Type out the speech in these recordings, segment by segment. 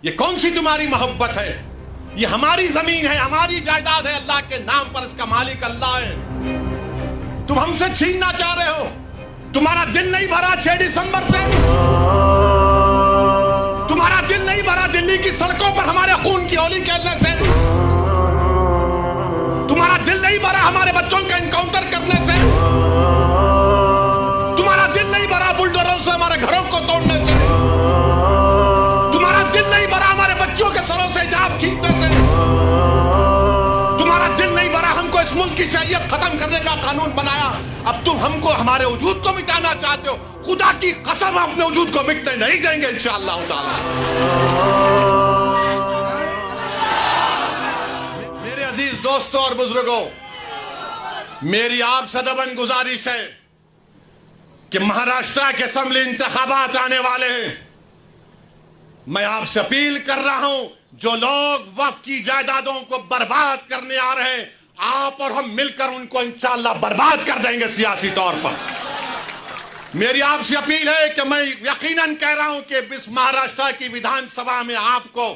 یہ کون سی تمہاری محبت ہے؟ یہ ہماری زمین ہے، ہماری جائیداد ہے، اللہ کے نام پر اس کا مالک اللہ ہے، تم ہم سے چھیننا چاہ رہے ہو۔ تمہارا دل نہیں بھرا 6 دسمبر سے؟ تمہارا دل نہیں بھرا دلی کی سڑکوں پر ہمارے خون کی ہولی کھیلنے سے؟ تمہارا دل نہیں بھرا ہمارے بچوں کا انکاؤنٹر کرنے سے؟ تمہارا دل نہیں بھرا بلڈوزروں سے ہمارے گھروں کو توڑنے سے؟ تمہارا دل نہیں بھرا ہمارے بچوں کے سروں سے حجاب کھینچنے سے؟ تمہارا دل نہیں بھرا ہم کو اس ملک کی شریعت ختم کرنے کا قانون بنایا، اب تم ہم کو ہمارے وجود کو مٹانا چاہتے ہو؟ خدا کی قسم اپنے وجود کو مٹنے نہیں دیں گے انشاءاللہ تعالی۔ میرے عزیز دوستوں اور بزرگوں، میری آپ سے دبن گزارش ہے کہ مہاراشٹر کے اسمبلی انتخابات آنے والے ہیں، میں آپ سے اپیل کر رہا ہوں جو لوگ وقف کی جائیدادوں کو برباد کرنے آ رہے ہیں، آپ اور ہم مل کر ان کو انشاءاللہ برباد کر دیں گے سیاسی طور پر۔ میری آپ سے اپیل ہے کہ میں یقیناً کہہ رہا ہوں کہ اس مہاراشٹر کی ویدھان سبھا میں آپ کو،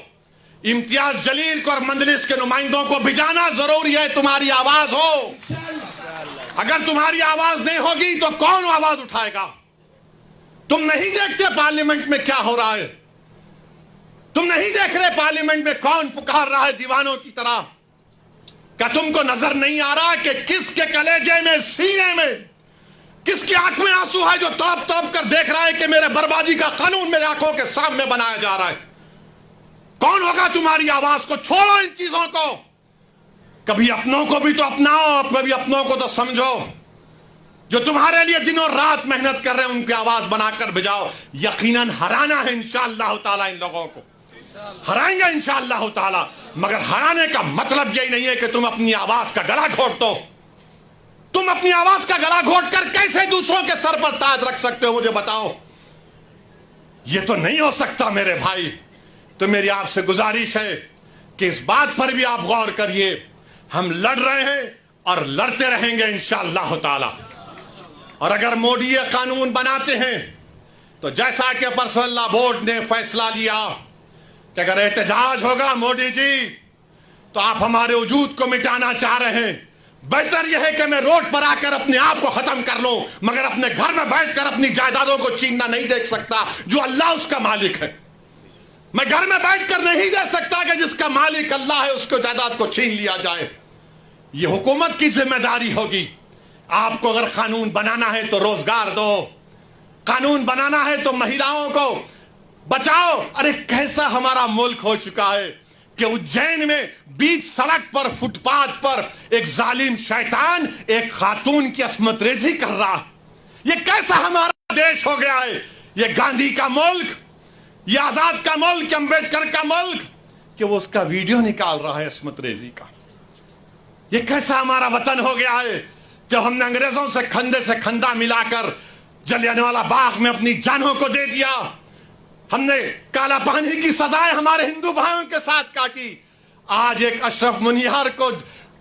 امتیاز جلیل کو اور مجلس کے نمائندوں کو بھیجانا ضروری ہے، تمہاری آواز ہو۔ اگر تمہاری آواز نہیں ہوگی تو کون آواز اٹھائے گا؟ تم نہیں دیکھتے پارلیمنٹ میں کیا ہو رہا ہے؟ تم نہیں دیکھ رہے پارلیمنٹ میں کون پکار رہا ہے دیوانوں کی طرح؟ کیا تم کو نظر نہیں آ رہا کہ کس کے کلیجے میں، سینے میں، کس کی آنکھ میں آنسو ہے جو تڑپ تڑپ کر دیکھ رہا ہے کہ میرے بربادی کا قانون میرے آنکھوں کے سامنے بنایا جا رہا ہے؟ کون ہوگا تمہاری آواز کو؟ چھوڑو ان چیزوں کو، کبھی اپنوں کو بھی تو اپناؤ، کبھی اپنوں کو تو سمجھو۔ جو تمہارے لیے دنوں رات محنت کر رہے ہیں ان کی آواز بنا کر بھجاؤ۔ یقیناً ہرانا ہے انشاءاللہ تعالی، ان لوگوں کو ہرائیں گے انشاءاللہ تعالی، مگر ہرانے کا مطلب یہی نہیں ہے کہ تم اپنی آواز کا گلا گھونٹ دو۔ تم اپنی آواز کا گلا گھونٹ کر کیسے دوسروں کے سر پر تاج رکھ سکتے ہو؟ مجھے بتاؤ، یہ تو نہیں ہو سکتا میرے بھائی۔ تو میری آپ سے گزارش ہے کہ اس بات پر بھی آپ غور کریے، ہم لڑ رہے ہیں اور لڑتے رہیں گے انشاءاللہ تعالی۔ اور اگر مودی یہ قانون بناتے ہیں تو جیسا کہ پرسنل لا بورڈ نے فیصلہ لیا کہ اگر احتجاج ہوگا مودی جی تو آپ ہمارے وجود کو مٹانا چاہ رہے ہیں، بہتر یہ ہے کہ میں روڈ پر آ کر اپنے آپ کو ختم کر لوں، مگر اپنے گھر میں بیٹھ کر اپنی جائیدادوں کو چھیننا نہیں دیکھ سکتا جو اللہ اس کا مالک ہے۔ میں گھر میں بیٹھ کر نہیں دے سکتا کہ جس کا مالک اللہ ہے اس کو جائیداد کو چھین لیا جائے۔ یہ حکومت کی ذمہ داری ہوگی۔ آپ کو اگر قانون بنانا ہے تو روزگار دو، قانون بنانا ہے تو مہیلاؤں کو بچاؤ۔ ارے کیسا ہمارا ملک ہو چکا ہے کہ اجین میں بیچ سڑک پر، فٹ پاتھ پر ایک ظالم شیطان ایک خاتون کی عصمت ریزی کر رہا۔ یہ کیسا ہمارا دیش ہو گیا ہے؟ یہ گاندھی کا ملک، یہ آزاد کا ملک، امبیڈکر کا ملک، کہ وہ اس کا ویڈیو نکال رہا ہے عصمت ریزی کا۔ یہ کیسا ہمارا وطن ہو گیا ہے جب ہم نے انگریزوں سے کھندے سے کھندا ملا کر جلیانوالہ باغ میں اپنی جانوں کو دے دیا، ہم نے کالا پانی کی سزائیں ہمارے ہندو بھائیوں کے ساتھ کاٹی۔ آج ایک اشرف منیہار کو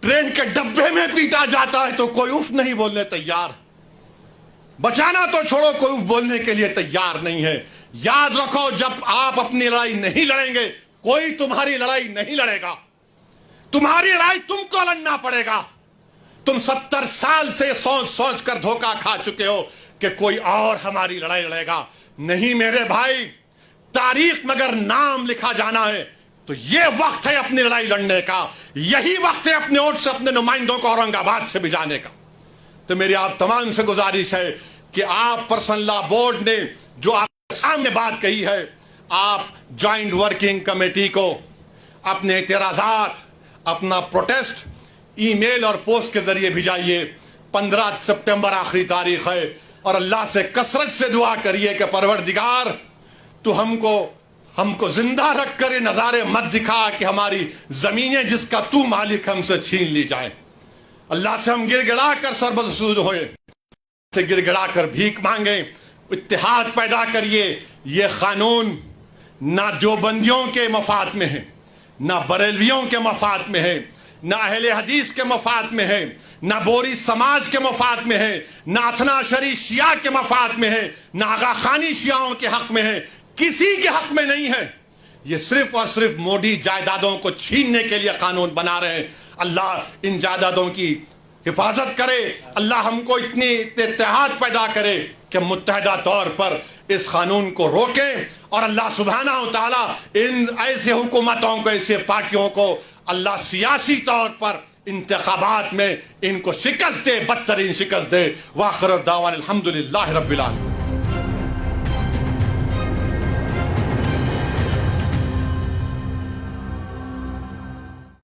ٹرین کے ڈبے میں پیٹا جاتا ہے تو کوئی اف نہیں بولنے تیار، بچانا تو چھوڑو کوئی اف بولنے کے لیے تیار نہیں ہے۔ یاد رکھو، جب آپ اپنی لڑائی نہیں لڑیں گے کوئی تمہاری لڑائی نہیں لڑے گا، تمہاری لڑائی تم کو لڑنا پڑے گا۔ تم 70 سال سے سوچ سوچ کر دھوکہ کھا چکے ہو کہ کوئی اور ہماری لڑائی لڑے گا۔ نہیں میرے بھائی، تاریخ میں اگر نام لکھا جانا ہے تو یہ وقت ہے اپنی لڑائی لڑنے کا، یہی وقت ہے اپنے ووٹ سے اپنے نمائندوں کو اورنگ آباد سے بھجانے کا۔ تو میری آپ تمام سے گزارش ہے کہ آپ پرسنل لا بورڈ نے جو آپ کے سامنے بات کہی ہے، آپ جوائنٹ ورکنگ کمیٹی کو اپنے اعتراضات، اپنا پروٹیسٹ ای میل اور پوسٹ کے ذریعے بھیجائیے۔ 15 سپٹمبر آخری تاریخ ہے، اور اللہ سے کثرت سے دعا کریے کہ پروردگار تو ہم کو زندہ رکھ کر یہ نظارے مت دکھا کہ ہماری زمینیں جس کا تو مالک ہم سے چھین لی جائیں۔ اللہ سے ہم گر گڑا کر سربسود ہوئے، سے گر گڑا کر بھیک مانگیں، اتحاد پیدا کریے۔ یہ قانون نہ دیوبندیوں کے مفاد میں ہے، نہ بریلویوں کے مفاد میں ہے، نہ اہل حدیث کے مفاد میں ہے، نہ بوری سماج کے مفاد میں ہے، نہ اثنا عشری شیعہ کے مفاد میں ہے، نہ آغا خانی شیعوں کے حق میں ہے، کسی کے حق میں نہیں ہے۔ یہ صرف اور صرف موڈی جائیدادوں کو چھیننے کے لیے قانون بنا رہے ہیں. اللہ ان جائیدادوں کی حفاظت کرے. اللہ ہم کو اتنی اتحاد پیدا کرے کہ متحدہ طور پر اس قانون کو روکیں, اور اللہ سبحانہ و تعالیٰ ان ایسے حکومتوں کو, ایسے پارٹیوں کو اللہ سیاسی طور پر انتخابات میں ان کو شکست دے, بدترین شکست دے. وآخر دعوانا الحمدللہ رب العالمین.